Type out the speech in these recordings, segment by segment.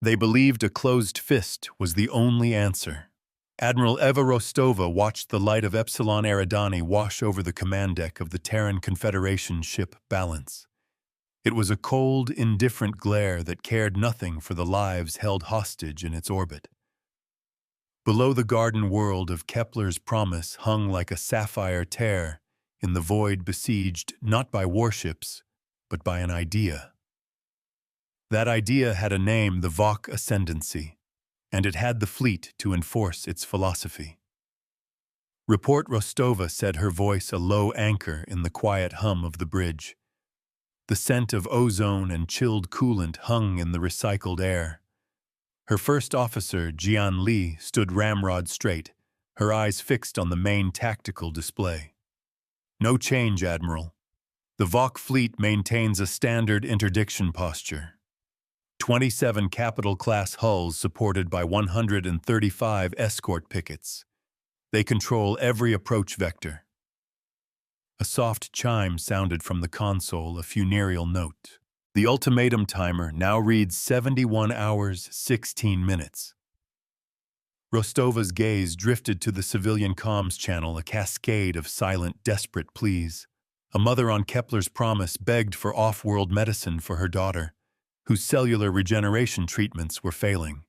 They believed a closed fist was the only answer. Admiral Eva Rostova watched the light of Epsilon Eridani wash over the command deck of the Terran Confederation ship Balance. It was a cold, indifferent glare that cared nothing for the lives held hostage in its orbit. Below the garden world of Kepler's Promise hung like a sapphire tear in the void besieged not by warships, but by an idea. That idea had a name, the Vok Ascendancy, and it had the fleet to enforce its philosophy. Report Rostova said, her voice a low anchor in the quiet hum of the bridge. The scent of ozone and chilled coolant hung in the recycled air. Her first officer, Jian Li, stood ramrod straight, her eyes fixed on the main tactical display. No change, Admiral. The Vok fleet maintains a standard interdiction posture. 27 Capital-class hulls supported by 135 escort pickets. They control every approach vector. A soft chime sounded from the console, a funereal note. The ultimatum timer now reads 71 hours, 16 minutes. Rostova's gaze drifted to the civilian comms channel, a cascade of silent, desperate pleas. A mother on Kepler's Promise begged for off-world medicine for her daughter, whose cellular regeneration treatments were failing.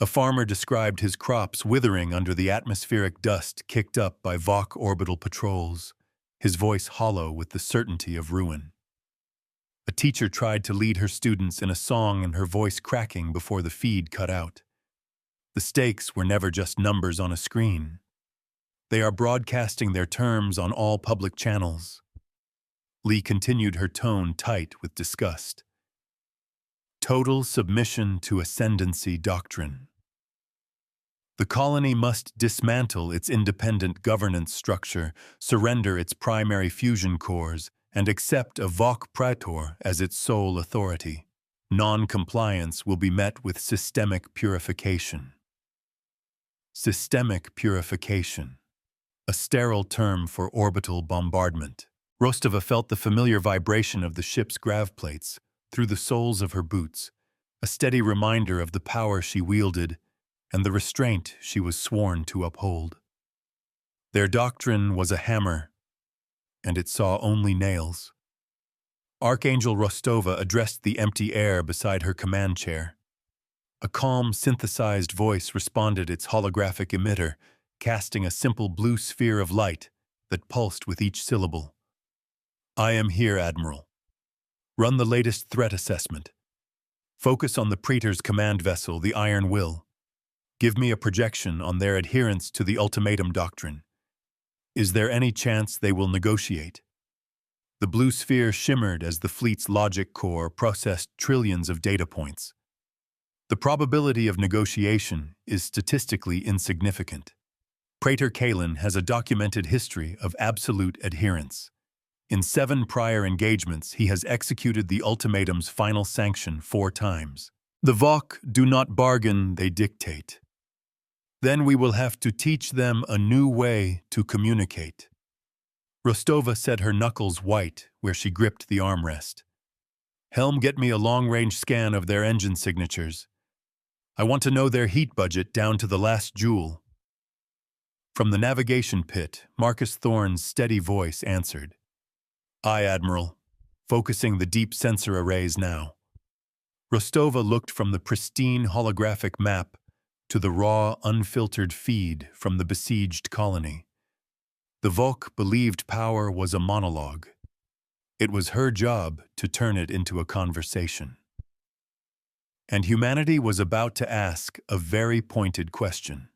A farmer described his crops withering under the atmospheric dust kicked up by Vok orbital patrols, his voice hollow with the certainty of ruin. A teacher tried to lead her students in a song and her voice cracking before the feed cut out. The stakes were never just numbers on a screen. They are broadcasting their terms on all public channels. Lee continued, her tone tight with disgust. Total submission to ascendancy doctrine. The colony must dismantle its independent governance structure, surrender its primary fusion cores, and accept a Vok Praetor as its sole authority. Non-compliance will be met with systemic purification. Systemic purification. A sterile term for orbital bombardment. Rostova felt the familiar vibration of the ship's grav plates through the soles of her boots, a steady reminder of the power she wielded and the restraint she was sworn to uphold. Their doctrine was a hammer, and it saw only nails. Archangel Rostova addressed the empty air beside her command chair. A calm, synthesized voice responded, its holographic emitter casting a simple blue sphere of light that pulsed with each syllable. I am here, Admiral. Run the latest threat assessment. Focus on the Praetor's command vessel, the Iron Will. Give me a projection on their adherence to the ultimatum doctrine. Is there any chance they will negotiate? The blue sphere shimmered as the fleet's logic core processed trillions of data points. The probability of negotiation is statistically insignificant. Praetor Kalin has a documented history of absolute adherence. In 7 prior engagements, he has executed the ultimatum's final sanction 4 times. The Vok do not bargain, they dictate. Then we will have to teach them a new way to communicate. Rostova set her knuckles white where she gripped the armrest. Helm, get me a long-range scan of their engine signatures. I want to know their heat budget down to the last joule. From the navigation pit, Marcus Thorne's steady voice answered. Aye, Admiral. Focusing the deep sensor arrays now. Rostova looked from the pristine holographic map to the raw, unfiltered feed from the besieged colony. The Vok believed power was a monologue. It was her job to turn it into a conversation. And humanity was about to ask a very pointed question.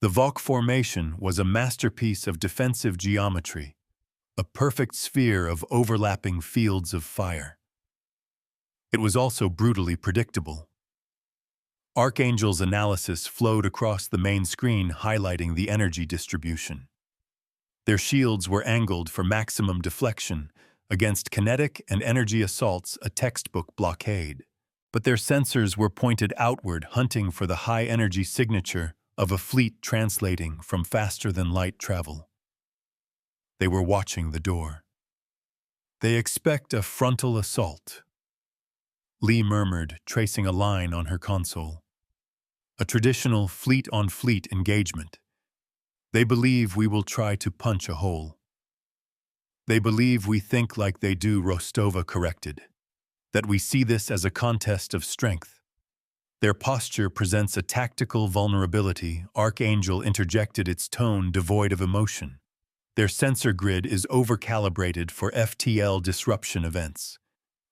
The Vok formation was a masterpiece of defensive geometry, a perfect sphere of overlapping fields of fire. It was also brutally predictable. Archangel's analysis flowed across the main screen, highlighting the energy distribution. Their shields were angled for maximum deflection against kinetic and energy assaults, a textbook blockade. But their sensors were pointed outward, hunting for the high-energy signature of a fleet translating from faster-than-light travel. They were watching the door. They expect a frontal assault. Lee murmured, tracing a line on her console. A traditional fleet-on-fleet engagement. They believe we will try to punch a hole. They believe we think like they do, Rostova corrected. That we see this as a contest of strength. Their posture presents a tactical vulnerability. Archangel interjected, its tone devoid of emotion. Their sensor grid is overcalibrated for FTL disruption events.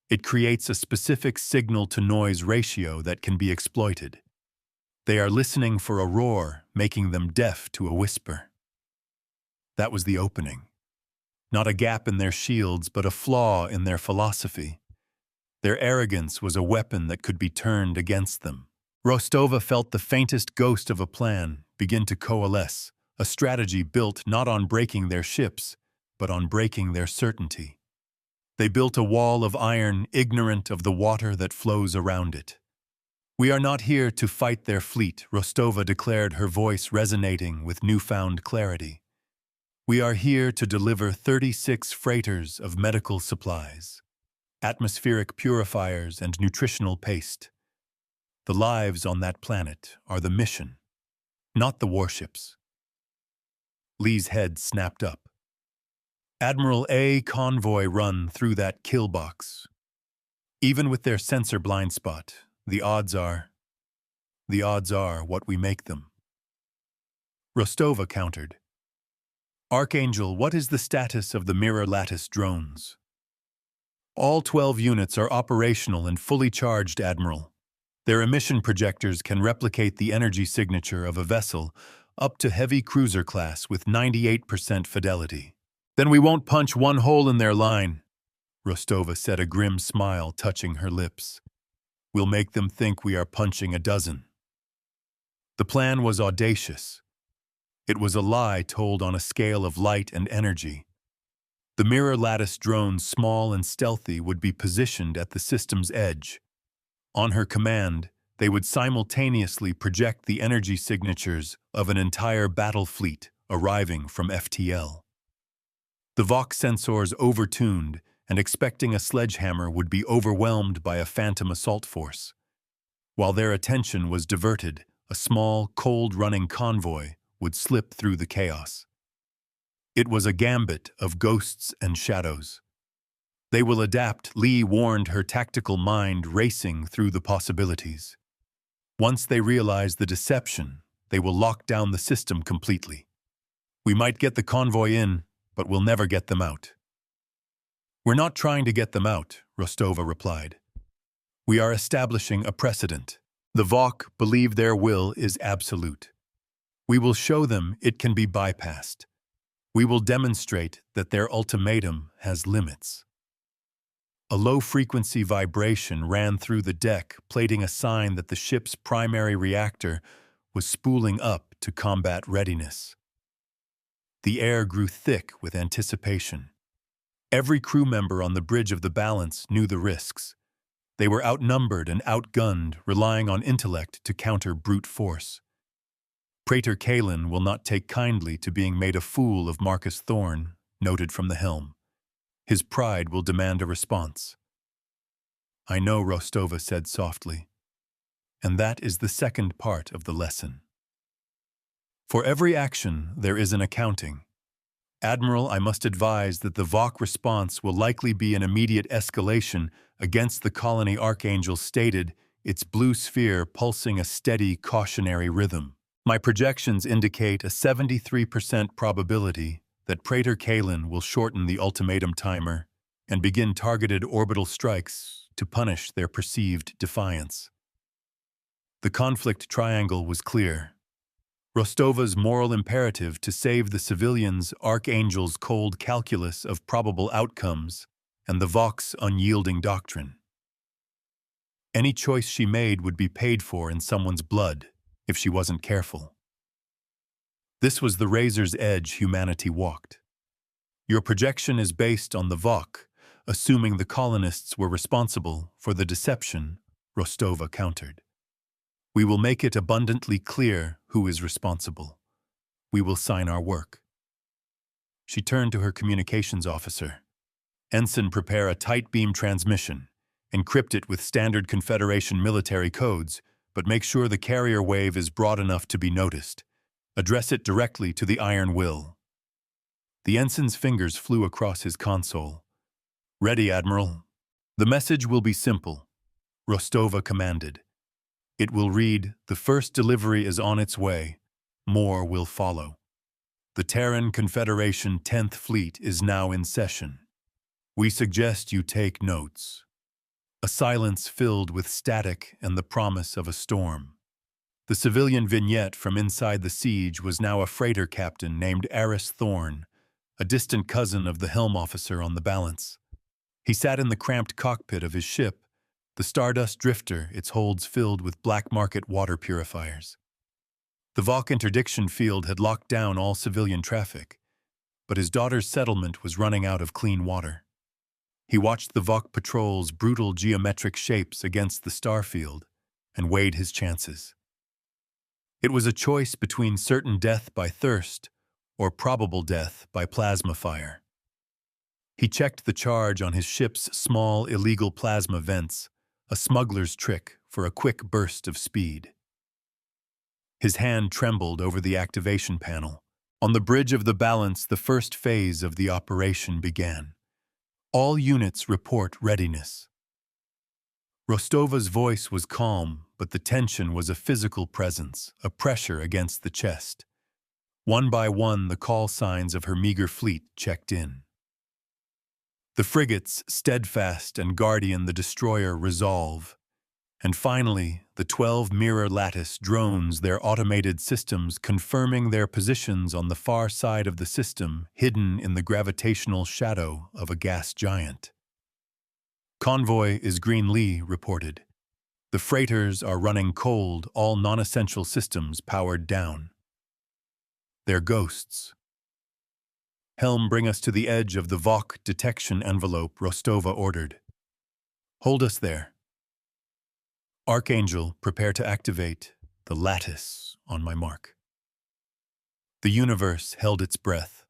It creates a specific signal-to-noise ratio that can be exploited. They are listening for a roar, making them deaf to a whisper. That was the opening. Not a gap in their shields, but a flaw in their philosophy. Their arrogance was a weapon that could be turned against them. Rostova felt the faintest ghost of a plan begin to coalesce, a strategy built not on breaking their ships, but on breaking their certainty. They built a wall of iron, ignorant of the water that flows around it. We are not here to fight their fleet, Rostova declared, her voice resonating with newfound clarity. We are here to deliver 36 freighters of medical supplies, atmospheric purifiers, and nutritional paste. The lives on that planet are the mission, not the warships. Lee's head snapped up. Admiral A, convoy run through that kill box. Even with their sensor blind spot, the odds are what we make them. Rostova countered. Archangel, what is the status of the mirror lattice drones? All 12 units are operational and fully charged, Admiral. Their emission projectors can replicate the energy signature of a vessel up to heavy cruiser class with 98% fidelity. Then we won't punch one hole in their line, Rostova said, a grim smile touching her lips. We'll make them think we are punching a dozen. The plan was audacious. It was a lie told on a scale of light and energy. The mirror lattice drones, small and stealthy, would be positioned at the system's edge. On her command, they would simultaneously project the energy signatures of an entire battle fleet arriving from FTL. The Vox sensors overtuned and expecting a sledgehammer would be overwhelmed by a phantom assault force. While their attention was diverted, a small, cold-running convoy would slip through the chaos. It was a gambit of ghosts and shadows. They will adapt, Lee warned, her tactical mind racing through the possibilities. Once they realize the deception, they will lock down the system completely. We might get the convoy in, but we'll never get them out. We're not trying to get them out, Rostova replied. We are establishing a precedent. The Vok believe their will is absolute. We will show them it can be bypassed. We will demonstrate that their ultimatum has limits. A low-frequency vibration ran through the deck, plating a sign that the ship's primary reactor was spooling up to combat readiness. The air grew thick with anticipation. Every crew member on the bridge of the Balance knew the risks. They were outnumbered and outgunned, relying on intellect to counter brute force. Praetor Kalin will not take kindly to being made a fool of Marcus Thorne, noted from the helm. His pride will demand a response. I know, Rostova said softly. And that is the second part of the lesson. For every action, there is an accounting. Admiral, I must advise that the Vok response will likely be an immediate escalation against the colony, Archangel stated, its blue sphere pulsing a steady, cautionary rhythm. My projections indicate a 73% probability that Praetor Kalin will shorten the ultimatum timer and begin targeted orbital strikes to punish their perceived defiance. The conflict triangle was clear. Rostova's moral imperative to save the civilians, Archangel's cold calculus of probable outcomes, and the Vok's unyielding doctrine. Any choice she made would be paid for in someone's blood if she wasn't careful. This was the razor's edge humanity walked. Your projection is based on the Vok, assuming the colonists were responsible for the deception, Rostova countered. We will make it abundantly clear who is responsible. We will sign our work. She turned to her communications officer. Ensign, prepare a tight beam transmission. Encrypt it with standard Confederation military codes, but make sure the carrier wave is broad enough to be noticed. Address it directly to the Iron Will. The ensign's fingers flew across his console. Ready, Admiral. The message will be simple, Rostova commanded. It will read, the first delivery is on its way. More will follow. The Terran Confederation 10th Fleet is now in session. We suggest you take notes. A silence filled with static and the promise of a storm. The civilian vignette from inside the siege was now a freighter captain named Aris Thorne, a distant cousin of the helm officer on the balance. He sat in the cramped cockpit of his ship, the Stardust Drifter, its holds filled with black market water purifiers. The Vok interdiction field had locked down all civilian traffic, but his daughter's settlement was running out of clean water. He watched the Vok patrol's brutal geometric shapes against the star field and weighed his chances. It was a choice between certain death by thirst or probable death by plasma fire. He checked the charge on his ship's small illegal plasma vents, a smuggler's trick for a quick burst of speed. His hand trembled over the activation panel. On the bridge of the balance, the first phase of the operation began. All units report readiness. Rostova's voice was calm, but the tension was a physical presence, a pressure against the chest. One by one, the call signs of her meager fleet checked in. The frigates, Steadfast and Guardian, the destroyer, Resolve. And finally, the 12 mirror lattice drones, their automated systems confirming their positions on the far side of the system, hidden in the gravitational shadow of a gas giant. Convoy is Green Lee reported. The freighters are running cold, all non-essential systems powered down. They're ghosts. Helm, bring us to the edge of the Vok detection envelope, Rostova ordered. Hold us there. Archangel, prepare to activate the lattice on my mark. The universe held its breath.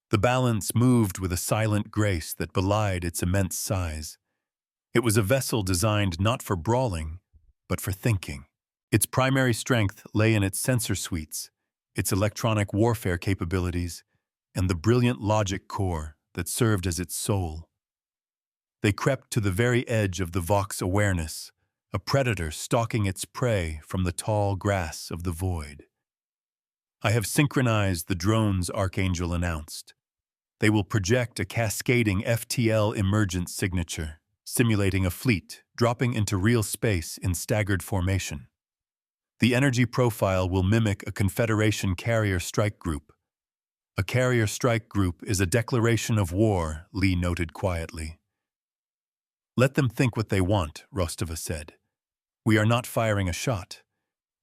The balance moved with a silent grace that belied its immense size. It was a vessel designed not for brawling, but for thinking. Its primary strength lay in its sensor suites, its electronic warfare capabilities, and the brilliant logic core that served as its soul. They crept to the very edge of the Vok's awareness, a predator stalking its prey from the tall grass of the void. I have synchronized the drones, Archangel announced. They will project a cascading FTL emergence signature, simulating a fleet dropping into real space in staggered formation. The energy profile will mimic a Confederation carrier strike group. A carrier strike group is a declaration of war, Lee noted quietly. Let them think what they want, Rostova said. We are not firing a shot.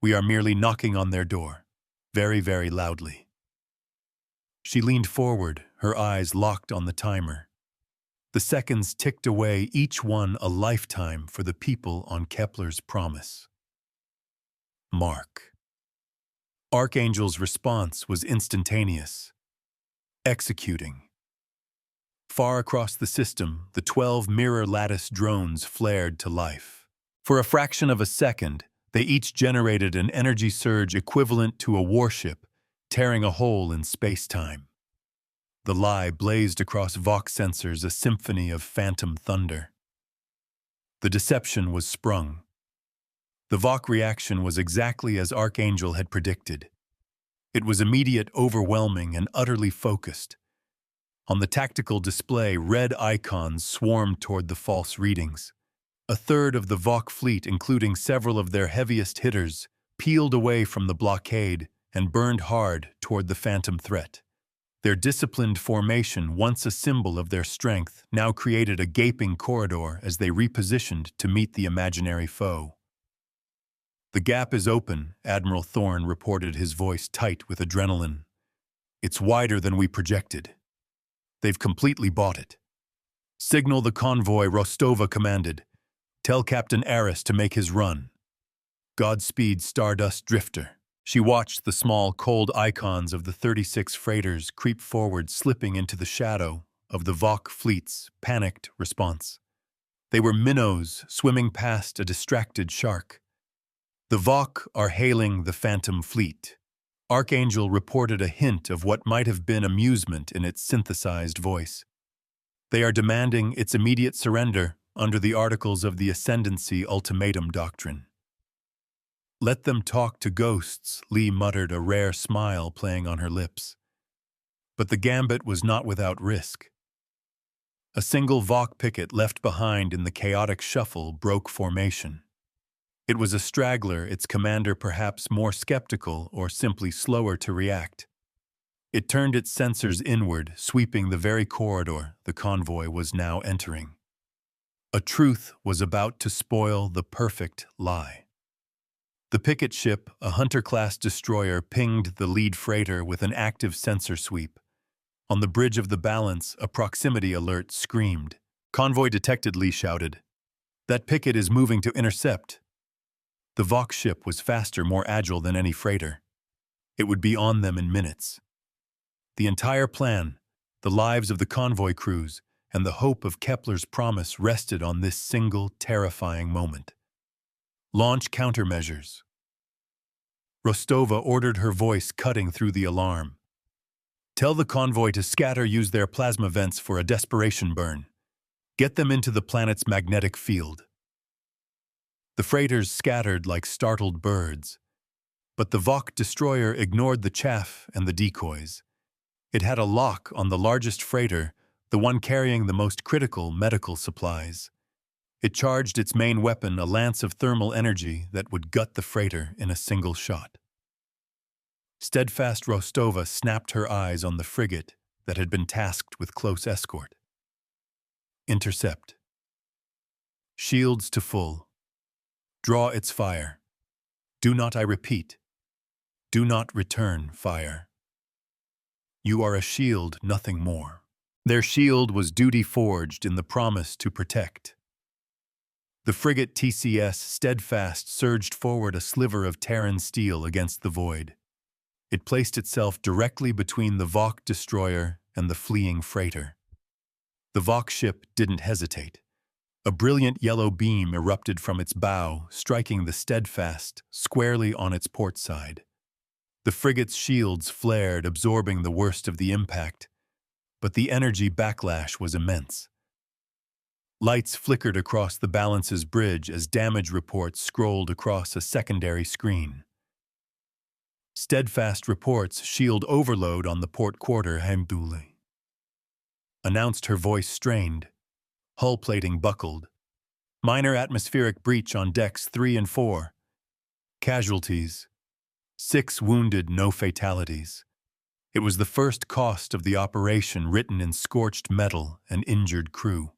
We are merely knocking on their door, very, very loudly. She leaned forward, her eyes locked on the timer. The seconds ticked away, each one a lifetime for the people on Kepler's promise. Mark. Archangel's response was instantaneous. Executing. Far across the system, the 12 mirror lattice drones flared to life. For a fraction of a second, they each generated an energy surge equivalent to a warship, tearing a hole in space-time. The lie blazed across Vok sensors, a symphony of phantom thunder. The deception was sprung. The Vok reaction was exactly as Archangel had predicted. It was immediate, overwhelming, and utterly focused. On the tactical display, red icons swarmed toward the false readings. A third of the Vok fleet, including several of their heaviest hitters, peeled away from the blockade and burned hard toward the phantom threat. Their disciplined formation, once a symbol of their strength, now created a gaping corridor as they repositioned to meet the imaginary foe. The gap is open, Admiral Thorne reported, his voice tight with adrenaline. It's wider than we projected. They've completely bought it. Signal the convoy, Rostova commanded. Tell Captain Aris to make his run. Godspeed, Stardust Drifter. She watched the small, cold icons of the 36 freighters creep forward, slipping into the shadow of the Vok fleet's panicked response. They were minnows swimming past a distracted shark. The Vok are hailing the Phantom Fleet. Archangel reported a hint of what might have been amusement in its synthesized voice. They are demanding its immediate surrender under the Articles of the Ascendancy Ultimatum doctrine. Let them talk to ghosts, Lee muttered, a rare smile playing on her lips. But the gambit was not without risk. A single Vok picket left behind in the chaotic shuffle broke formation. It was a straggler, its commander perhaps more skeptical or simply slower to react. It turned its sensors inward, sweeping the very corridor the convoy was now entering. A truth was about to spoil the perfect lie. The picket ship, a Hunter-class destroyer, pinged the lead freighter with an active sensor sweep. On the bridge of the Balance, a proximity alert screamed. "Convoy detected," Lee shouted. "That picket is moving to intercept." The Vok ship was faster, more agile than any freighter. It would be on them in minutes. The entire plan, the lives of the convoy crews, and the hope of Kepler's promise rested on this single, terrifying moment. Launch countermeasures. Rostova ordered, her voice cutting through the alarm. Tell the convoy to scatter, use their plasma vents for a desperation burn. Get them into the planet's magnetic field. The freighters scattered like startled birds. But the Vok destroyer ignored the chaff and the decoys. It had a lock on the largest freighter, the one carrying the most critical medical supplies. It charged its main weapon, a lance of thermal energy that would gut the freighter in a single shot. Steadfast Rostova snapped her eyes on the frigate that had been tasked with close escort. Intercept. Shields to full. Draw its fire. Do not, I repeat, do not return fire. You are a shield, nothing more. Their shield was duty forged in the promise to protect. The frigate TCS Steadfast surged forward, a sliver of Terran steel against the void. It placed itself directly between the Vok destroyer and the fleeing freighter. The Vok ship didn't hesitate. A brilliant yellow beam erupted from its bow, striking the Steadfast squarely on its port side. The frigate's shields flared, absorbing the worst of the impact, but the energy backlash was immense. Lights flickered across the Balance's bridge as damage reports scrolled across a secondary screen. Steadfast reports shield overload on the port quarter, Hamduli, announced, her voice strained. Hull plating buckled. Minor atmospheric breach on decks 3 and 4. Casualties. 6 wounded, no fatalities. It was the first cost of the operation written in scorched metal and injured crew.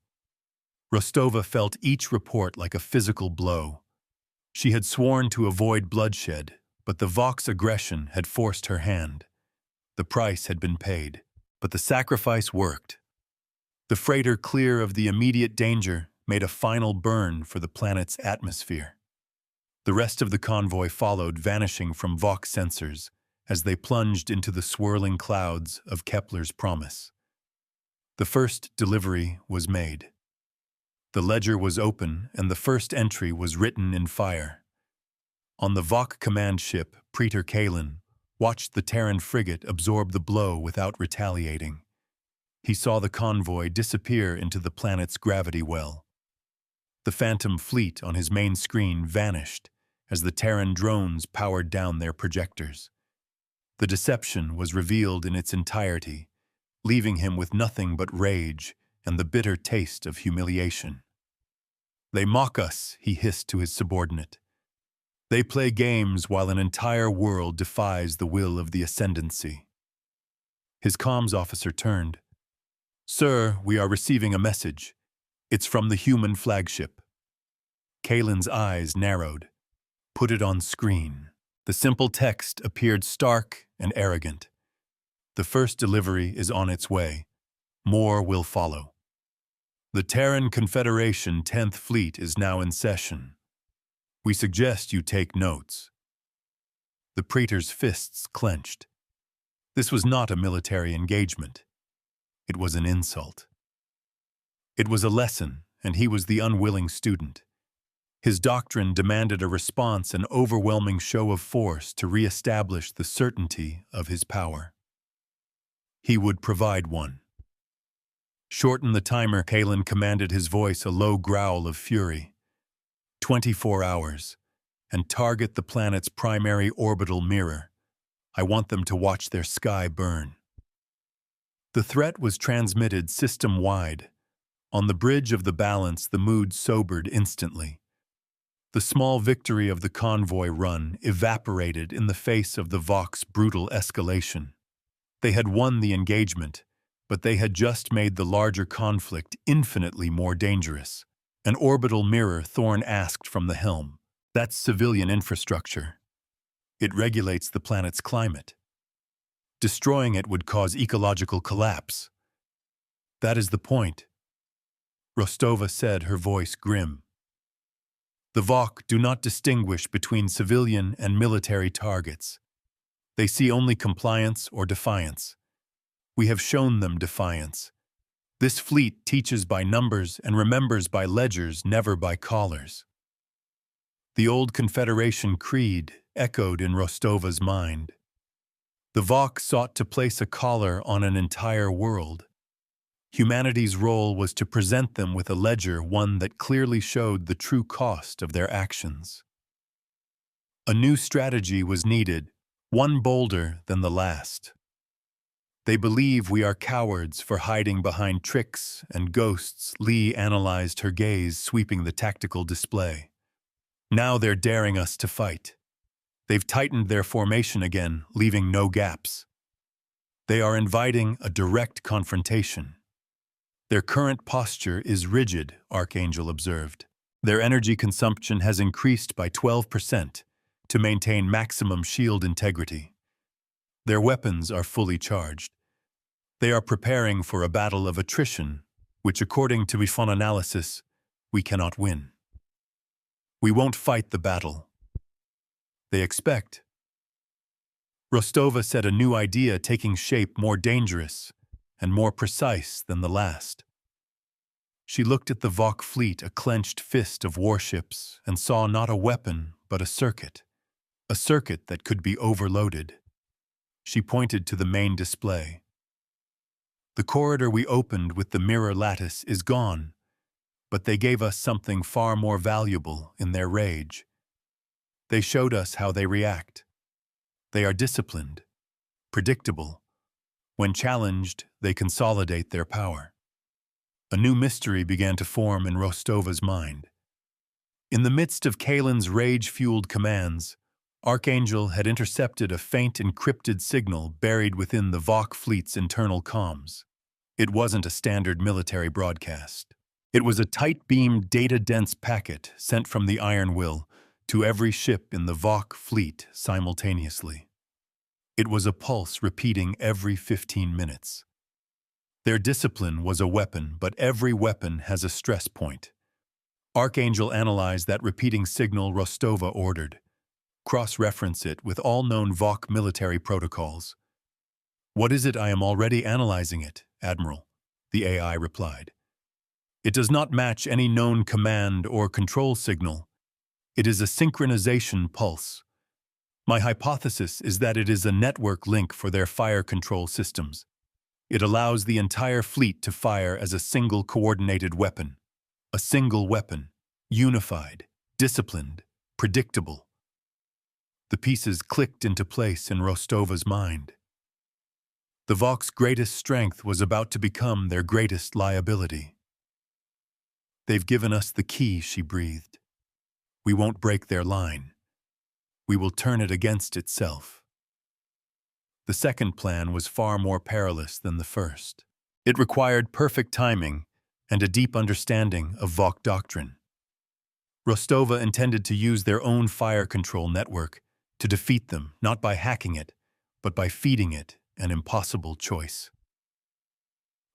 Rostova felt each report like a physical blow. She had sworn to avoid bloodshed, but the Vok's aggression had forced her hand. The price had been paid, but the sacrifice worked. The freighter, clear of the immediate danger, made a final burn for the planet's atmosphere. The rest of the convoy followed, vanishing from Vok sensors as they plunged into the swirling clouds of Kepler's promise. The first delivery was made. The ledger was open, and the first entry was written in fire. On the Vok command ship, Praetor Kalin watched the Terran frigate absorb the blow without retaliating. He saw the convoy disappear into the planet's gravity well. The Phantom Fleet on his main screen vanished as the Terran drones powered down their projectors. The deception was revealed in its entirety, leaving him with nothing but rage and the bitter taste of humiliation. "They mock us," he hissed to his subordinate. "They play games while an entire world defies the will of the Ascendancy." His comms officer turned. "Sir, we are receiving a message. It's from the human flagship." Kalin's eyes narrowed. "Put it on screen." The simple text appeared stark and arrogant. "The first delivery is on its way. More will follow. The Terran Confederation 10th Fleet is now in session. We suggest you take notes." The Praetor's fists clenched. This was not a military engagement. It was an insult. It was a lesson, and he was the unwilling student. His doctrine demanded a response, an overwhelming show of force to re-establish the certainty of his power. He would provide one. Shorten the timer, Kalen commanded, his voice a low growl of fury. 24 hours, and target the planet's primary orbital mirror. I want them to watch their sky burn. The threat was transmitted system-wide. On the bridge of the balance, the mood sobered instantly. The small victory of the convoy run evaporated in the face of the Vox's brutal escalation. They had won the engagement, but they had just made the larger conflict infinitely more dangerous. An orbital mirror, Thorne asked from the helm. That's civilian infrastructure. It regulates the planet's climate. Destroying it would cause ecological collapse. That is the point, Rostova said, her voice grim. The Vok do not distinguish between civilian and military targets. They see only compliance or defiance. We have shown them defiance. This fleet teaches by numbers and remembers by ledgers, never by collars. The old Confederation creed echoed in Rostova's mind. The Vok sought to place a collar on an entire world. Humanity's role was to present them with a ledger, one that clearly showed the true cost of their actions. A new strategy was needed, one bolder than the last. They believe we are cowards for hiding behind tricks and ghosts, Lee analyzed, her gaze sweeping the tactical display. Now they're daring us to fight. They've tightened their formation again, leaving no gaps. They are inviting a direct confrontation. Their current posture is rigid, Archangel observed. Their energy consumption has increased by 12% to maintain maximum shield integrity. Their weapons are fully charged. They are preparing for a battle of attrition, which, according to Mifon analysis, we cannot win. We won't fight the battle. They expect. Rostova said, a new idea taking shape, more dangerous and more precise than the last. She looked at the Vok fleet, a clenched fist of warships, and saw not a weapon but a circuit that could be overloaded. She pointed to the main display. The corridor we opened with the mirror lattice is gone, but they gave us something far more valuable in their rage. They showed us how they react. They are disciplined, predictable. When challenged, they consolidate their power. A new mystery began to form in Rostova's mind. In the midst of Kalen's rage-fueled commands, Archangel had intercepted a faint encrypted signal buried within the Vok fleet's internal comms. It wasn't a standard military broadcast. It was a tight-beamed, data-dense packet sent from the Iron Will to every ship in the Vok fleet simultaneously. It was a pulse repeating every 15 minutes. Their discipline was a weapon, but every weapon has a stress point. Archangel analyzed that repeating signal. Rostova ordered. Cross-reference it with all known Vok military protocols. What is it? I am already analyzing it, Admiral, the AI replied. It does not match any known command or control signal. It is a synchronization pulse. My hypothesis is that it is a network link for their fire control systems. It allows the entire fleet to fire as a single coordinated weapon. A single weapon, unified, disciplined, predictable. The pieces clicked into place in Rostova's mind. The Vok's greatest strength was about to become their greatest liability. They've given us the key, she breathed. We won't break their line. We will turn it against itself. The second plan was far more perilous than the first. It required perfect timing and a deep understanding of Vok doctrine. Rostova intended to use their own fire control network to defeat them, not by hacking it, but by feeding it an impossible choice.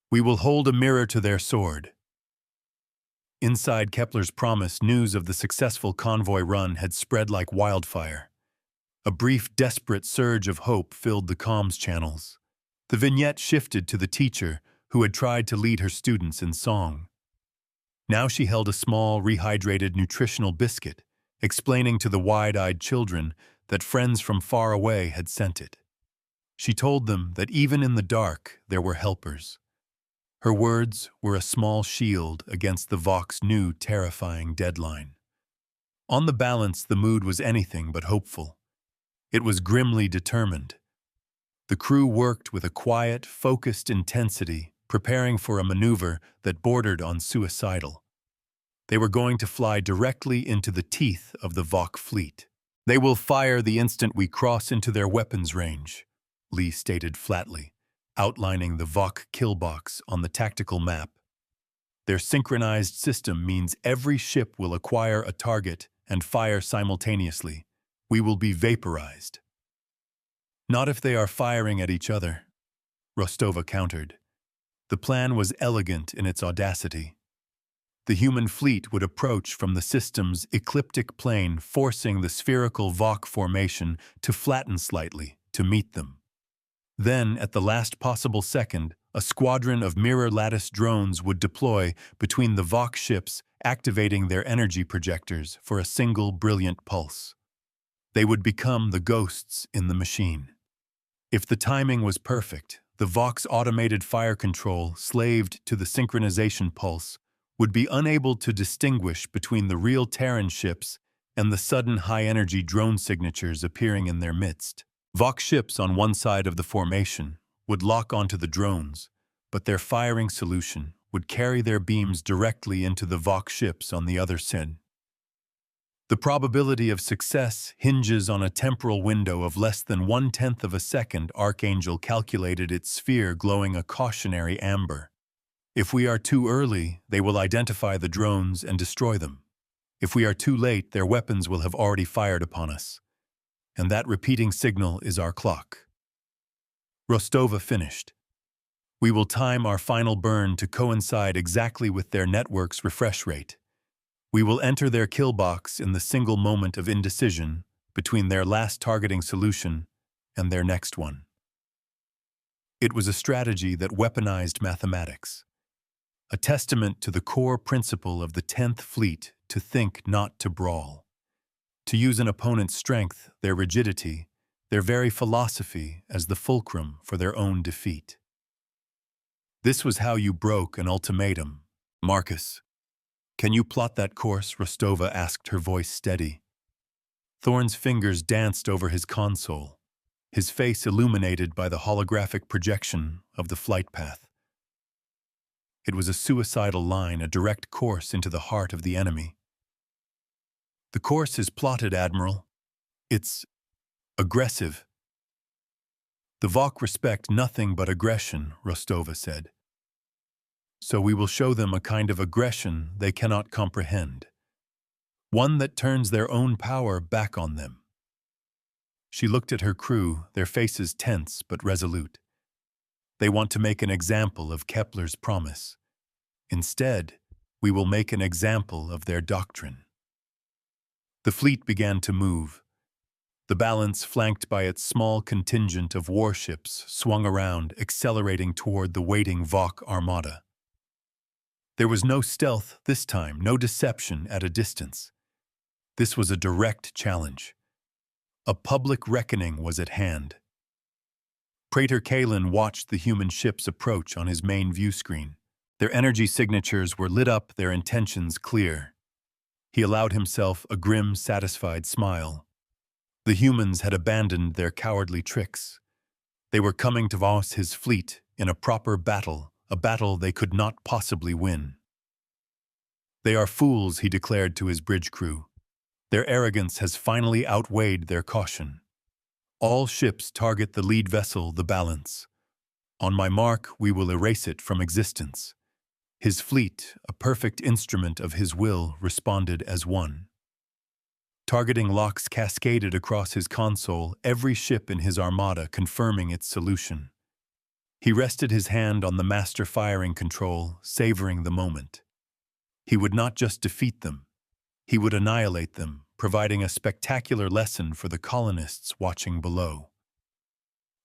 We will hold a mirror to their sword. Inside Kepler's promise, news of the successful convoy run had spread like wildfire. A brief, desperate surge of hope filled the comms channels. The vignette shifted to the teacher who had tried to lead her students in song. Now she held a small, rehydrated nutritional biscuit, explaining to the wide-eyed children that friends from far away had sent it. She told them that even in the dark there were helpers. Her words were a small shield against the Vok's new, terrifying deadline. On the balance, the mood was anything but hopeful. It was grimly determined. The crew worked with a quiet, focused intensity, preparing for a maneuver that bordered on suicidal. They were going to fly directly into the teeth of the Vok fleet. "They will fire the instant we cross into their weapons range," Lee stated flatly, outlining the Vok kill box on the tactical map. "Their synchronized system means every ship will acquire a target and fire simultaneously. We will be vaporized." "Not if they are firing at each other," Rostova countered. The plan was elegant in its audacity. The human fleet would approach from the system's ecliptic plane, forcing the spherical Vok formation to flatten slightly to meet them. Then, at the last possible second, a squadron of mirror-lattice drones would deploy between the Vok ships, activating their energy projectors for a single brilliant pulse. They would become the ghosts in the machine. If the timing was perfect, the Vok's automated fire control, slaved to the synchronization pulse, would be unable to distinguish between the real Terran ships and the sudden high-energy drone signatures appearing in their midst. Vok ships on one side of the formation would lock onto the drones, but their firing solution would carry their beams directly into the Vok ships on the other side. The probability of success hinges on a temporal window of less than 1/10 of a second. Archangel calculated its sphere glowing a cautionary amber. If we are too early, they will identify the drones and destroy them. If we are too late, their weapons will have already fired upon us. And that repeating signal is our clock. Rostova finished. We will time our final burn to coincide exactly with their network's refresh rate. We will enter their kill box in the single moment of indecision between their last targeting solution and their next one. It was a strategy that weaponized mathematics, a testament to the core principle of the 10th Fleet to think, not to brawl. To use an opponent's strength, their rigidity, their very philosophy as the fulcrum for their own defeat. This was how you broke an ultimatum. "Marcus, can you plot that course?" Rostova asked, her voice steady. Thorne's fingers danced over his console, his face illuminated by the holographic projection of the flight path. It was a suicidal line, a direct course into the heart of the enemy. "The course is plotted, Admiral. It's aggressive." "The Vok respect nothing but aggression," Rostova said. "So we will show them a kind of aggression they cannot comprehend, one that turns their own power back on them." She looked at her crew, their faces tense but resolute. "They want to make an example of Kepler's promise. Instead, we will make an example of their doctrine." The fleet began to move. The balance, flanked by its small contingent of warships, swung around, accelerating toward the waiting Vok Armada. There was no stealth this time, no deception at a distance. This was a direct challenge. A public reckoning was at hand. Praetor Kalin watched the human ships approach on his main view screen. Their energy signatures were lit up, their intentions clear. He allowed himself a grim, satisfied smile. The humans had abandoned their cowardly tricks. They were coming to Vos his fleet in a proper battle, a battle they could not possibly win. "They are fools," he declared to his bridge crew. "Their arrogance has finally outweighed their caution. All ships target the lead vessel, the Balance. On my mark, we will erase it from existence." His fleet, a perfect instrument of his will, responded as one. Targeting locks cascaded across his console, every ship in his armada confirming its solution. He rested his hand on the master firing control, savoring the moment. He would not just defeat them, he would annihilate them, providing a spectacular lesson for the colonists watching below.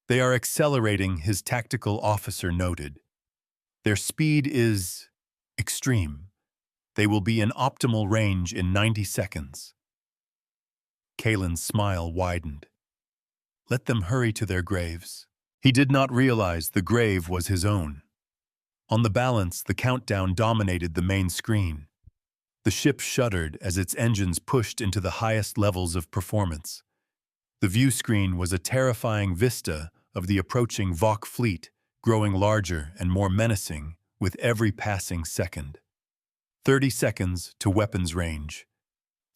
"They are accelerating," his tactical officer noted. "Their speed is extreme. They will be in optimal range in 90 seconds. Kalen's smile widened. Let them hurry to their graves. He did not realize the grave was his own. On the balance, the countdown dominated the main screen. The ship shuddered as its engines pushed into the highest levels of performance. The view screen was a terrifying vista of the approaching Vok fleet, growing larger and more menacing with every passing second. 30 seconds to weapons range.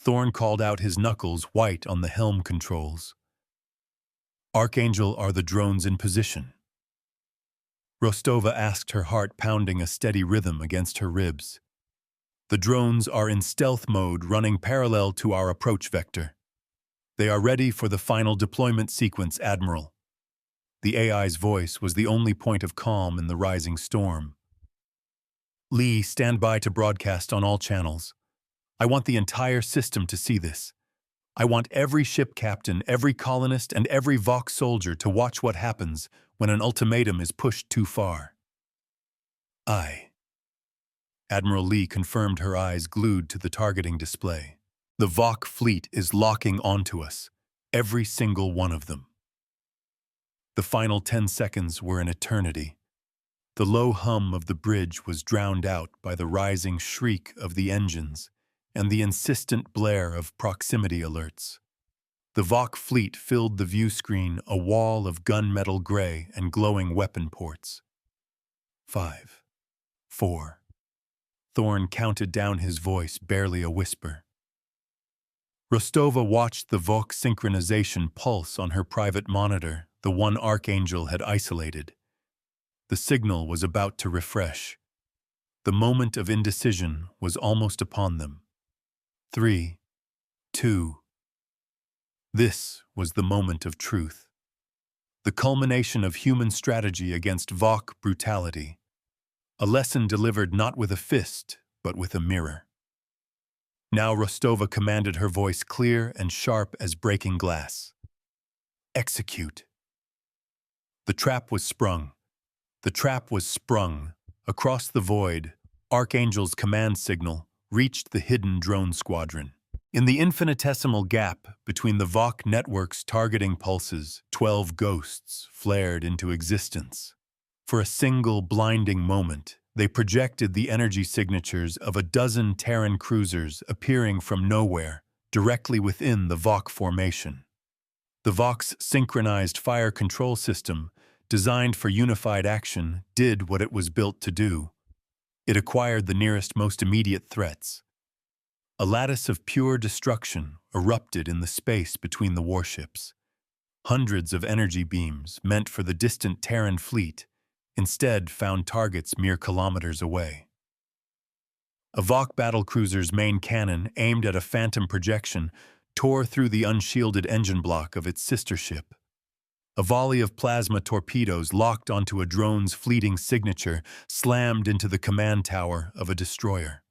Thorn called out, his knuckles white on the helm controls. Archangel, are the drones in position? Rostova asked, her heart pounding a steady rhythm against her ribs. The drones are in stealth mode, running parallel to our approach vector. They are ready for the final deployment sequence, Admiral. The AI's voice was the only point of calm in the rising storm. Lee, stand by to broadcast on all channels. I want the entire system to see this. I want every ship captain, every colonist, and every Vok soldier to watch what happens when an ultimatum is pushed too far. Admiral Lee confirmed, her eyes glued to the targeting display. The Vok fleet is locking onto us, every single one of them. The final 10 seconds were an eternity. The low hum of the bridge was drowned out by the rising shriek of the engines and the insistent blare of proximity alerts. The Vok fleet filled the view screen, a wall of gunmetal gray and glowing weapon ports. 5, 4. Thorn counted down, his voice barely a whisper. Rostova watched the Vok synchronization pulse on her private monitor, the one Archangel had isolated. The signal was about to refresh. The moment of indecision was almost upon them. 3, 2. This was the moment of truth. The culmination of human strategy against Vok brutality. A lesson delivered not with a fist, but with a mirror. Now Rostova commanded, her voice clear and sharp as breaking glass. Execute. The trap was sprung. The trap was sprung. Across the void, Archangel's command signal reached the hidden drone squadron. In the infinitesimal gap between the Vok network's targeting pulses, 12 ghosts flared into existence. For a single blinding moment, they projected the energy signatures of a dozen Terran cruisers appearing from nowhere, directly within the Vok formation. The Vok's synchronized fire control system, designed for unified action, did what it was built to do. It acquired the nearest, most immediate threats. A lattice of pure destruction erupted in the space between the warships. Hundreds of energy beams, meant for the distant Terran fleet, instead found targets mere kilometers away. A Vok battlecruiser's main cannon, aimed at a phantom projection, tore through the unshielded engine block of its sister ship. A volley of plasma torpedoes locked onto a drone's fleeting signature slammed into the command tower of a destroyer.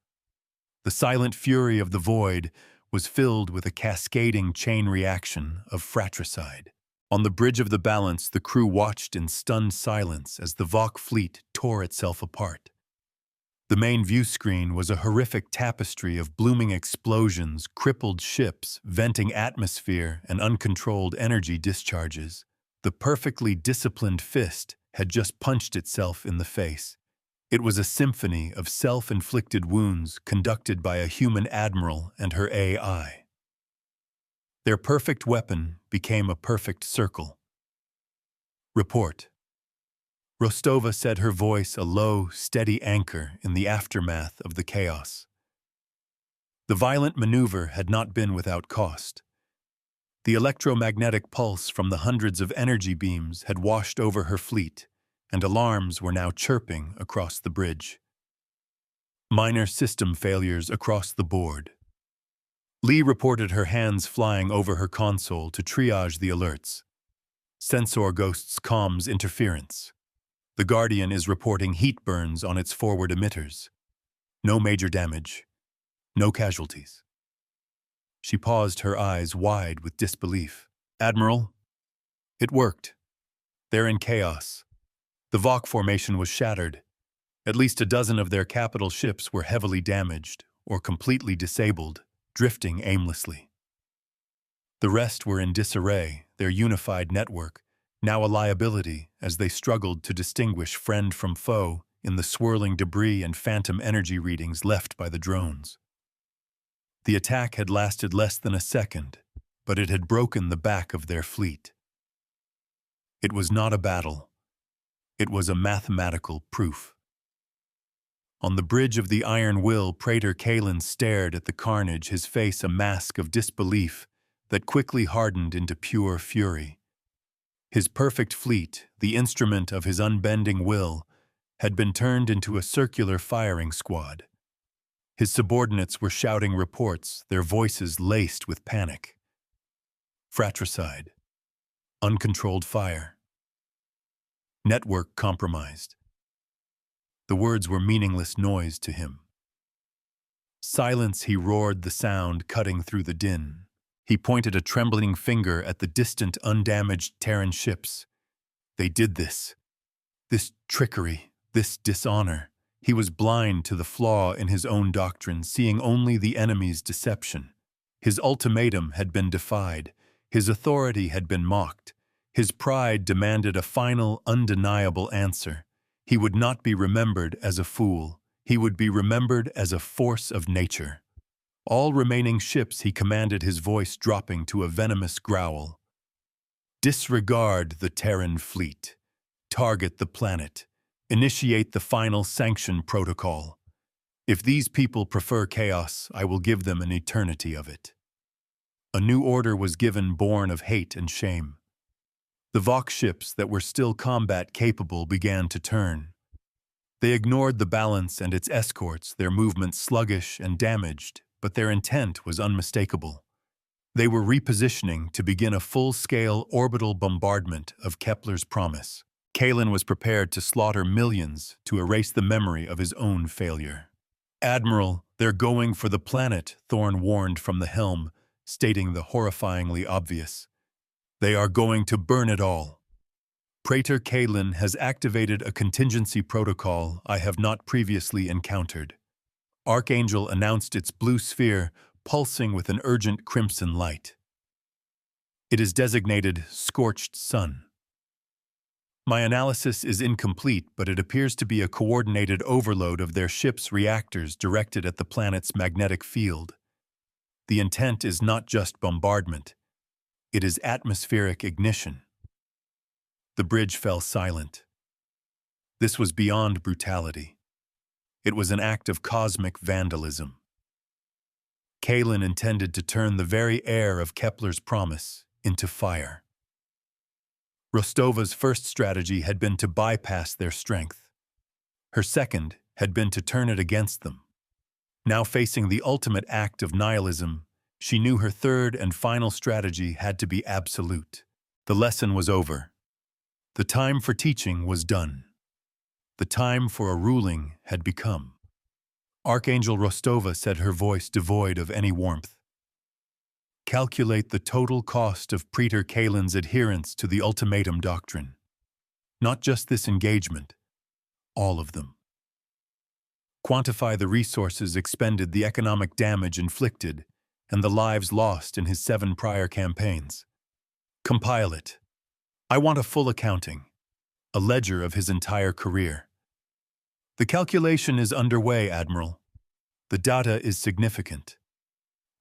The silent fury of the void was filled with a cascading chain reaction of fratricide. On the bridge of the balance, the crew watched in stunned silence as the Vok fleet tore itself apart. The main view screen was a horrific tapestry of blooming explosions, crippled ships, venting atmosphere, and uncontrolled energy discharges. The perfectly disciplined fist had just punched itself in the face. It was a symphony of self-inflicted wounds conducted by a human admiral and her AI. Their perfect weapon became a perfect circle. Report. Rostova said, her voice a low, steady anchor in the aftermath of the chaos. The violent maneuver had not been without cost. The electromagnetic pulse from the hundreds of energy beams had washed over her fleet, and alarms were now chirping across the bridge. Minor system failures across the board. Lee reported, her hands flying over her console to triage the alerts. Sensor ghosts comms interference. The Guardian is reporting heat burns on its forward emitters. No major damage. No casualties. She paused, her eyes wide with disbelief. Admiral, it worked. They're in chaos. The Vok formation was shattered. At least a dozen of their capital ships were heavily damaged, or completely disabled, drifting aimlessly. The rest were in disarray, their unified network, now a liability as they struggled to distinguish friend from foe in the swirling debris and phantom energy readings left by the drones. The attack had lasted less than a second, but it had broken the back of their fleet. It was not a battle. It was a mathematical proof. On the bridge of the Iron Will, Praetor Kalen stared at the carnage, his face a mask of disbelief that quickly hardened into pure fury. His perfect fleet, the instrument of his unbending will, had been turned into a circular firing squad. His subordinates were shouting reports, their voices laced with panic. Fratricide. Uncontrolled fire. Network compromised. The words were meaningless noise to him. Silence, he roared, the sound cutting through the din. He pointed a trembling finger at the distant, undamaged Terran ships. They did this. This trickery, this dishonor. He was blind to the flaw in his own doctrine, seeing only the enemy's deception. His ultimatum had been defied. His authority had been mocked. His pride demanded a final, undeniable answer. He would not be remembered as a fool. He would be remembered as a force of nature. All remaining ships, he commanded, his voice dropping to a venomous growl. Disregard the Terran fleet. Target the planet. Initiate the final sanction protocol. If these people prefer chaos, I will give them an eternity of it. A new order was given, born of hate and shame. The Vox ships that were still combat-capable began to turn. They ignored the balance and its escorts, their movements sluggish and damaged, but their intent was unmistakable. They were repositioning to begin a full-scale orbital bombardment of Kepler's promise. Kalen was prepared to slaughter millions to erase the memory of his own failure. "Admiral, they're going for the planet," Thorne warned from the helm, stating the horrifyingly obvious. "They are going to burn it all." Praetor Kalen has activated a contingency protocol I have not previously encountered. Archangel announced its blue sphere, pulsing with an urgent crimson light. It is designated Scorched Sun. My analysis is incomplete, but it appears to be a coordinated overload of their ship's reactors directed at the planet's magnetic field. The intent is not just bombardment. It is atmospheric ignition. The bridge fell silent. This was beyond brutality. It was an act of cosmic vandalism. Kalen intended to turn the very air of Kepler's promise into fire. Rostova's first strategy had been to bypass their strength. Her second had been to turn it against them. Now facing the ultimate act of nihilism, she knew her third and final strategy had to be absolute. The lesson was over. The time for teaching was done. The time for a ruling had become. Archangel Rostova said, her voice devoid of any warmth. Calculate the total cost of Praetor Kalen's adherence to the ultimatum doctrine. Not just this engagement, all of them. Quantify the resources expended, the economic damage inflicted, and the lives lost in his 7 prior campaigns. Compile it. I want a full accounting, a ledger of his entire career. The calculation is underway, Admiral. The data is significant.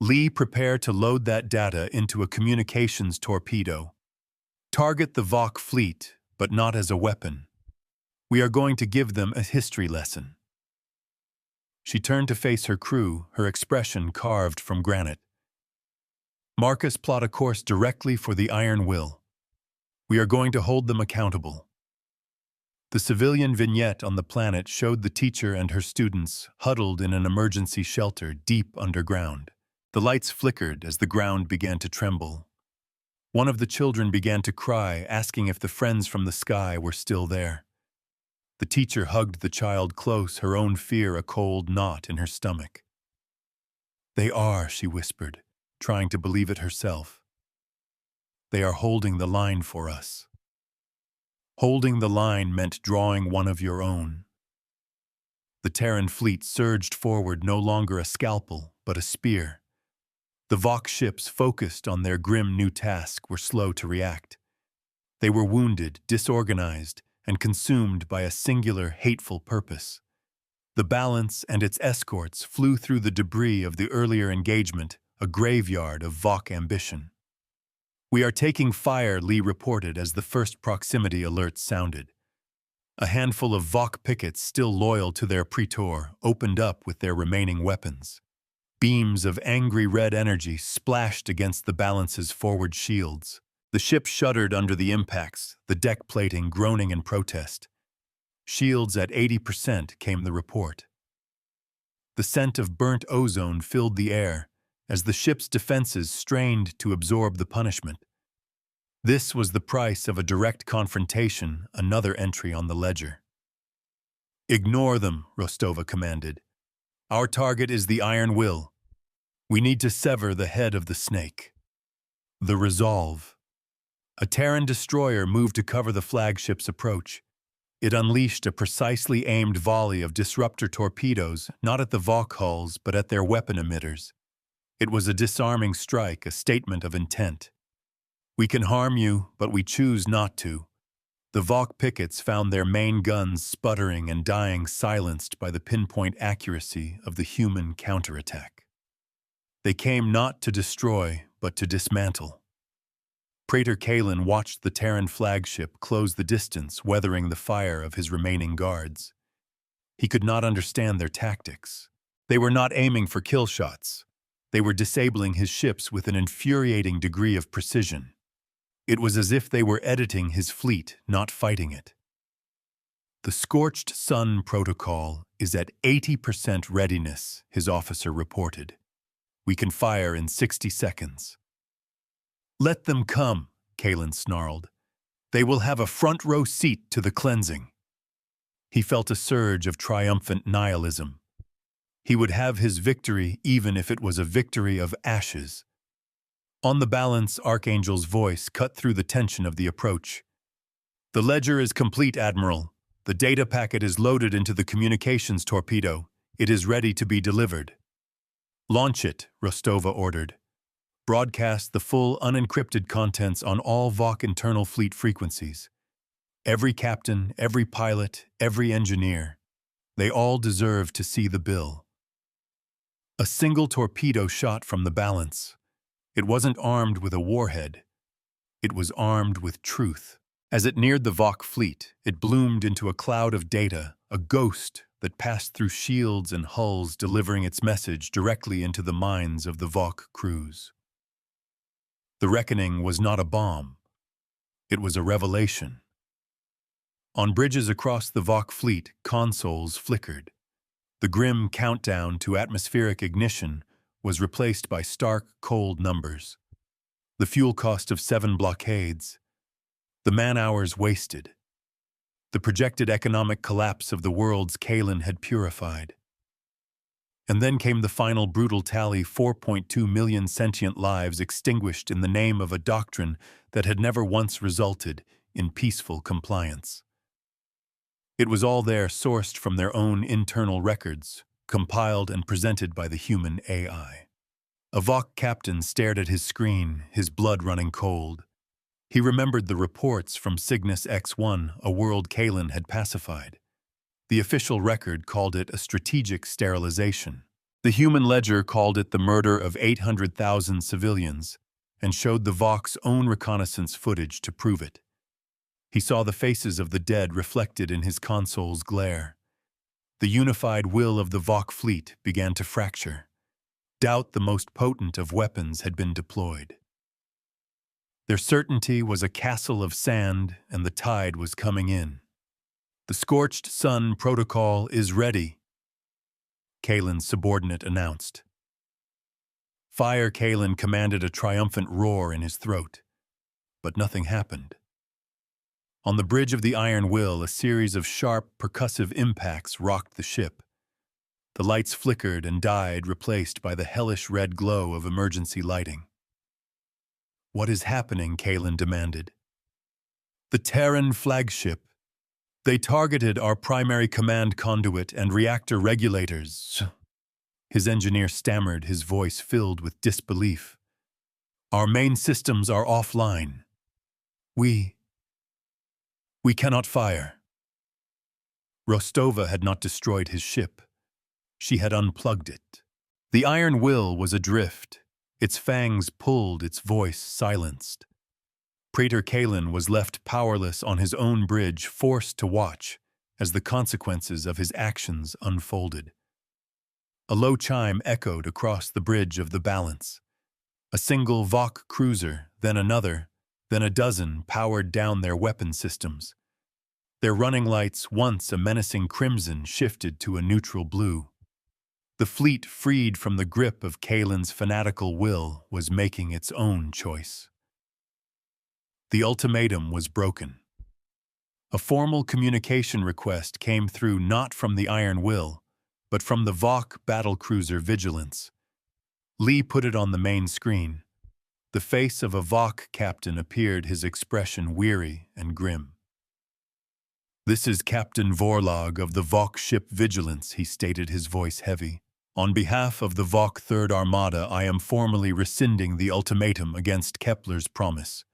Lee, prepare to load that data into a communications torpedo. Target the Vox fleet, but not as a weapon. We are going to give them a history lesson. She turned to face her crew, her expression carved from granite. Marcus, plot a course directly for the Iron Will. We are going to hold them accountable. The civilian vignette on the planet showed the teacher and her students huddled in an emergency shelter deep underground. The lights flickered as the ground began to tremble. One of the children began to cry, asking if the friends from the sky were still there. The teacher hugged the child close, her own fear a cold knot in her stomach. "They are," she whispered, trying to believe it herself. "They are holding the line for us." Holding the line meant drawing one of your own. The Terran fleet surged forward, no longer a scalpel, but a spear. The Vok ships, focused on their grim new task, were slow to react. They were wounded, disorganized, and consumed by a singular, hateful purpose. The Balance and its escorts flew through the debris of the earlier engagement, a graveyard of Vok ambition. "We are taking fire," Lee reported as the first proximity alert sounded. A handful of Vok pickets, still loyal to their praetor, opened up with their remaining weapons. Beams of angry red energy splashed against the Balance's forward shields. The ship shuddered under the impacts, the deck plating groaning in protest. "Shields at 80%, came the report. The scent of burnt ozone filled the air as the ship's defenses strained to absorb the punishment. This was the price of a direct confrontation, another entry on the ledger. "Ignore them," Rostova commanded. "Our target is the Iron Will. We need to sever the head of the snake." The Resolve. A Terran destroyer moved to cover the flagship's approach. It unleashed a precisely aimed volley of disruptor torpedoes, not at the Vok hulls, but at their weapon emitters. It was a disarming strike, a statement of intent. "We can harm you, but we choose not to." The Vok pickets found their main guns sputtering and dying, silenced by the pinpoint accuracy of the human counterattack. They came not to destroy, but to dismantle. Praetor Kalen watched the Terran flagship close the distance, weathering the fire of his remaining guards. He could not understand their tactics. They were not aiming for kill shots. They were disabling his ships with an infuriating degree of precision. It was as if they were editing his fleet, not fighting it. "The Scorched Sun Protocol is at 80% readiness," his officer reported. "We can fire in 60 seconds. "Let them come," Kalen snarled. "They will have a front-row seat to the cleansing." He felt a surge of triumphant nihilism. He would have his victory even if it was a victory of ashes. On the Balance, Archangel's voice cut through the tension of the approach. "The ledger is complete, Admiral. The data packet is loaded into the communications torpedo. It is ready to be delivered." "Launch it," Rostova ordered. "Broadcast the full unencrypted contents on all Vok internal fleet frequencies. Every captain, every pilot, every engineer. They all deserve to see the bill." A single torpedo shot from the Balance. It wasn't armed with a warhead. It was armed with truth. As it neared the Vok fleet, it bloomed into a cloud of data, a ghost that passed through shields and hulls, delivering its message directly into the minds of the Vok crews. The reckoning was not a bomb. It was a revelation. On bridges across the Vok fleet, consoles flickered. The grim countdown to atmospheric ignition was replaced by stark, cold numbers. The fuel cost of 7 blockades. The man-hours wasted. The projected economic collapse of the worlds Kalen had purified. And then came the final brutal tally: 4.2 million sentient lives extinguished in the name of a doctrine that had never once resulted in peaceful compliance. It was all there, sourced from their own internal records, compiled and presented by the human AI. A Vok captain stared at his screen, his blood running cold. He remembered the reports from Cygnus X1, a world Kalen had pacified. The official record called it a strategic sterilization. The human ledger called it the murder of 800,000 civilians, and showed the Vok's own reconnaissance footage to prove it. He saw the faces of the dead reflected in his console's glare. The unified will of the Vok fleet began to fracture. Doubt, the most potent of weapons, had been deployed. Their certainty was a castle of sand, and the tide was coming in. "The Scorched Sun Protocol is ready," Kalen's subordinate announced. Fire, Kalen commanded, a triumphant roar in his throat. But nothing happened. On the bridge of the Iron Will, a series of sharp, percussive impacts rocked the ship. The lights flickered and died, replaced by the hellish red glow of emergency lighting. "What is happening?" Kalen demanded. "The Terran flagship. They targeted our primary command conduit and reactor regulators. His engineer stammered, his voice filled with disbelief. Our main systems are offline. We cannot fire. Rostova had not destroyed his ship. She had unplugged it. The iron will was adrift. Its fangs pulled, its voice silenced. Praetor Kalin was left powerless on his own bridge, forced to watch as the consequences of his actions unfolded. A low chime echoed across the bridge of the balance. A single Vok cruiser, then another, then a dozen powered down their weapon systems. Their running lights, once a menacing crimson, shifted to a neutral blue. The fleet, freed from the grip of Kalin's fanatical will, was making its own choice. The ultimatum was broken. A formal communication request came through not from the Iron Will, but from the Vok battlecruiser Vigilance. Lee put it on the main screen. The face of a Vok captain appeared, his expression weary and grim. "This is Captain Vorlog of the Vok ship Vigilance," he stated, his voice heavy. "On behalf of the Vok Third Armada, I am formally rescinding the ultimatum against Kepler's promise.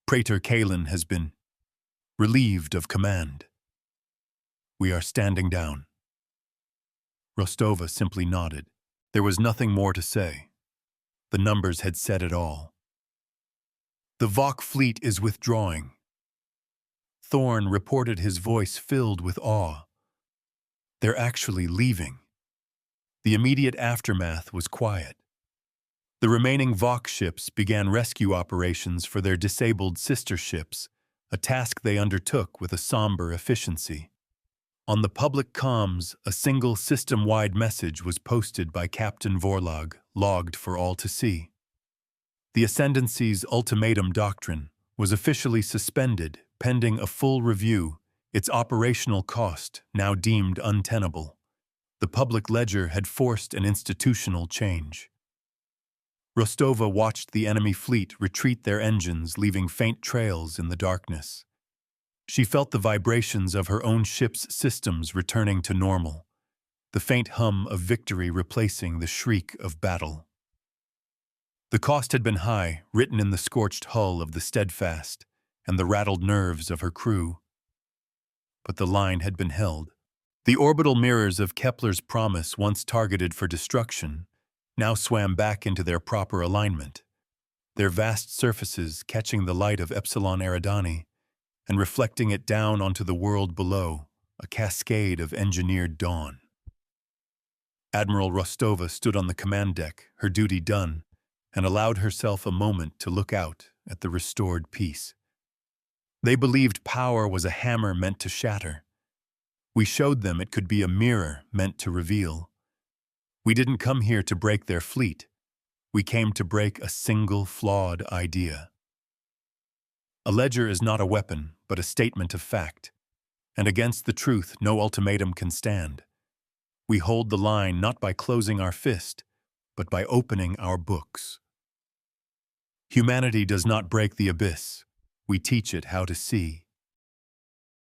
Praetor Kalin has been relieved of command. We are standing down." Rostova simply nodded. There was nothing more to say. The numbers had said it all. "The Vok fleet is withdrawing." Thorne reported, his voice filled with awe. "They're actually leaving." The immediate aftermath was quiet. The remaining Vok ships began rescue operations for their disabled sister ships, a task they undertook with a somber efficiency. On the public comms, a single system-wide message was posted by Captain Vorlog, logged for all to see. The Ascendancy's ultimatum doctrine was officially suspended, pending a full review, its operational cost now deemed untenable. The public ledger had forced an institutional change. Rostova watched the enemy fleet retreat their engines, leaving faint trails in the darkness. She felt the vibrations of her own ship's systems returning to normal, the faint hum of victory replacing the shriek of battle. The cost had been high, written in the scorched hull of the Steadfast and the rattled nerves of her crew. But the line had been held. The orbital mirrors of Kepler's promise, once targeted for destruction, now swam back into their proper alignment, their vast surfaces catching the light of Epsilon Eridani and reflecting it down onto the world below, a cascade of engineered dawn. Admiral Rostova stood on the command deck, her duty done, and allowed herself a moment to look out at the restored peace. They believed power was a hammer meant to shatter. We showed them it could be a mirror meant to reveal. We didn't come here to break their fleet. We came to break a single flawed idea. A ledger is not a weapon, but a statement of fact. And against the truth, no ultimatum can stand. We hold the line not by closing our fist, but by opening our books. Humanity does not break the abyss. We teach it how to see.